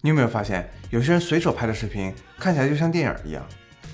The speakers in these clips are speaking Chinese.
你有没有发现，有些人随手拍的视频看起来就像电影一样，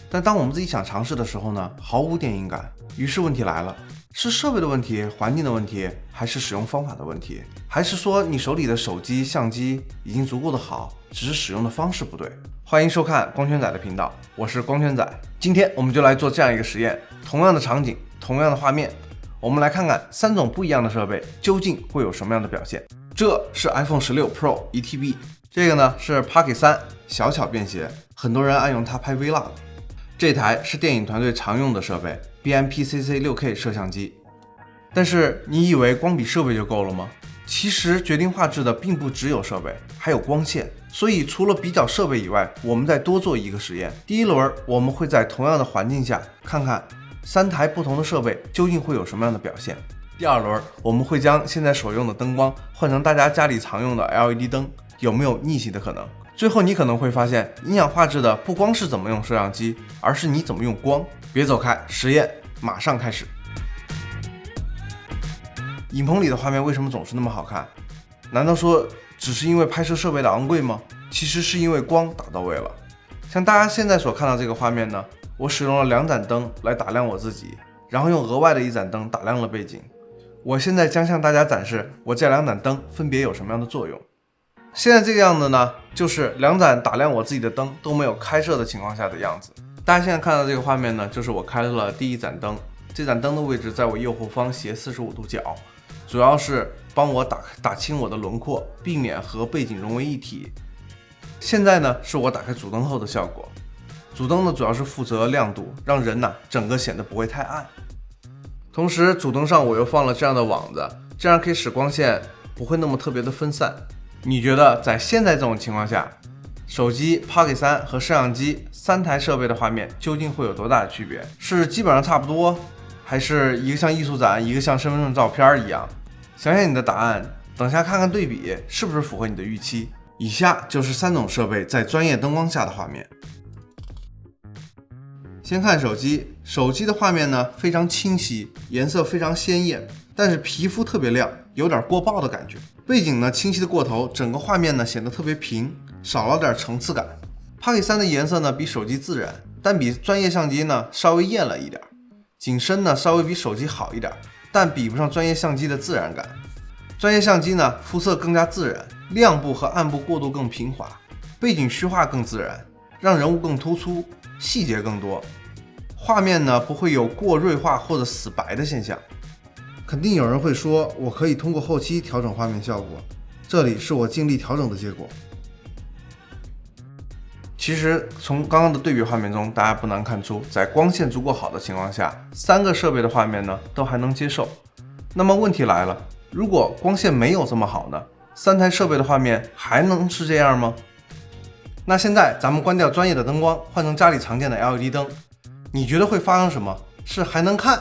但当我们自己想尝试的时候呢，毫无电影感。于是问题来了，是设备的问题、环境的问题，还是使用方法的问题？还是说你手里的手机、相机已经足够的好，只是使用的方式不对？欢迎收看光圈仔的频道，我是光圈仔。今天我们就来做这样一个实验，同样的场景，同样的画面，我们来看看3种不一样的设备究竟会有什么样的表现。这是 iPhone 16 Pro 1TB， 这个呢是 Pocket 3小巧便携，很多人爱用它拍 Vlog。这台是电影团队常用的设备 BMPCC 6K 摄像机。但是你以为光比设备就够了吗？其实决定画质的并不只有设备，还有光线。所以除了比较设备以外，我们再多做一个实验。第一轮我们会在同样的环境下看看3台不同的设备究竟会有什么样的表现。第二轮我们会将现在所用的灯光换成大家家里常用的 LED 灯，有没有逆袭的可能？最后你可能会发现，影响画质的不光是怎么用摄像机，而是你怎么用光。别走开，实验马上开始。影棚里的画面为什么总是那么好看？难道说只是因为拍摄设备的昂贵吗？其实是因为光打到位了。像大家现在所看到这个画面呢，我使用了2盏灯来打亮我自己，然后用额外的1盏灯打亮了背景。我现在将向大家展示我这2盏灯分别有什么样的作用。现在这个样子呢，就是2盏打亮我自己的灯都没有开设的情况下的样子。大家现在看到这个画面呢，就是我开了第1盏灯，这盏灯的位置在我右后方斜45度角，主要是帮我打清我的轮廓，避免和背景融为一体。现在呢，是我打开主灯后的效果。主灯呢，主要是负责亮度，让人整个显得不会太暗。同时主灯上我又放了这样的网子，这样可以使光线不会那么特别的分散。你觉得在现在这种情况下，手机 Pocket 3和摄像机3台设备的画面究竟会有多大的区别？是基本上差不多，还是一个像艺术展，一个像身份证照片一样？想想你的答案，等下看看对比是不是符合你的预期。以下就是3种设备在专业灯光下的画面。先看手机，手机的画面呢非常清晰，颜色非常鲜艳，但是皮肤特别亮，有点过曝的感觉。背景呢清晰的过头，整个画面呢显得特别平，少了点层次感。Pocket 3的颜色呢比手机自然，但比专业相机呢稍微艳了一点。景深呢稍微比手机好一点，但比不上专业相机的自然感。专业相机呢肤色更加自然，亮部和暗部过渡更平滑，背景虚化更自然，让人物更突出，细节更多。画面呢不会有过锐化或者死白的现象。肯定有人会说，我可以通过后期调整画面效果，这里是我尽力调整的结果。其实从刚刚的对比画面中，大家不难看出，在光线足够好的情况下，3个设备的画面呢都还能接受。那么问题来了，如果光线没有这么好呢，3台设备的画面还能是这样吗？那现在咱们关掉专业的灯光，换成家里常见的 LED 灯，你觉得会发生什么？是还能看，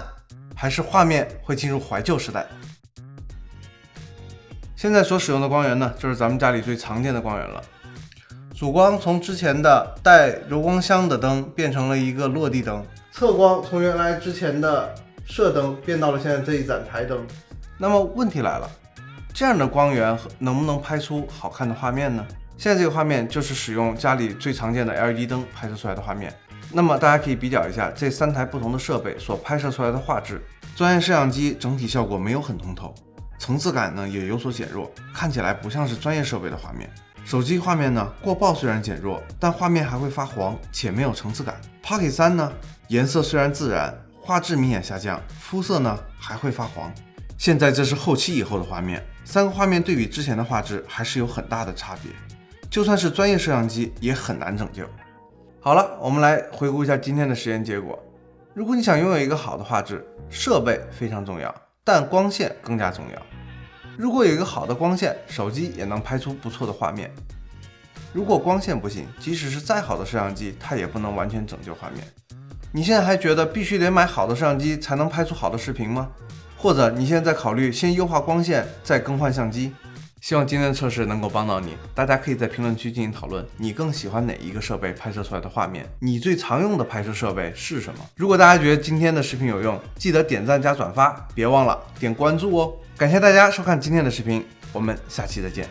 还是画面会进入怀旧时代？现在所使用的光源呢，就是咱们家里最常见的光源了。主光从之前的带柔光箱的灯变成了一个落地灯，侧光从原来之前的射灯变到了现在这一盏台灯。那么问题来了，这样的光源能不能拍出好看的画面呢？现在这个画面就是使用家里最常见的 LED 灯拍摄出来的画面。那么大家可以比较一下这3台不同的设备所拍摄出来的画质。专业摄像机整体效果没有很通透，层次感呢也有所减弱，看起来不像是专业设备的画面。手机画面呢过曝虽然减弱，但画面还会发黄且没有层次感。Pocket 3呢颜色虽然自然，画质明显下降，肤色呢还会发黄。现在这是后期以后的画面，3个画面对比之前的画质还是有很大的差别，就算是专业摄像机也很难拯救。好了，我们来回顾一下今天的实验结果。如果你想拥有一个好的画质，设备非常重要，但光线更加重要。如果有一个好的光线，手机也能拍出不错的画面。如果光线不行，即使是再好的摄像机，它也不能完全拯救画面。你现在还觉得必须得买好的摄像机才能拍出好的视频吗？或者你现在在考虑先优化光线，再更换相机？希望今天的测试能够帮到你，大家可以在评论区进行讨论，你更喜欢哪一个设备拍摄出来的画面？你最常用的拍摄设备是什么？如果大家觉得今天的视频有用，记得点赞加转发，别忘了点关注哦。感谢大家收看今天的视频，我们下期再见。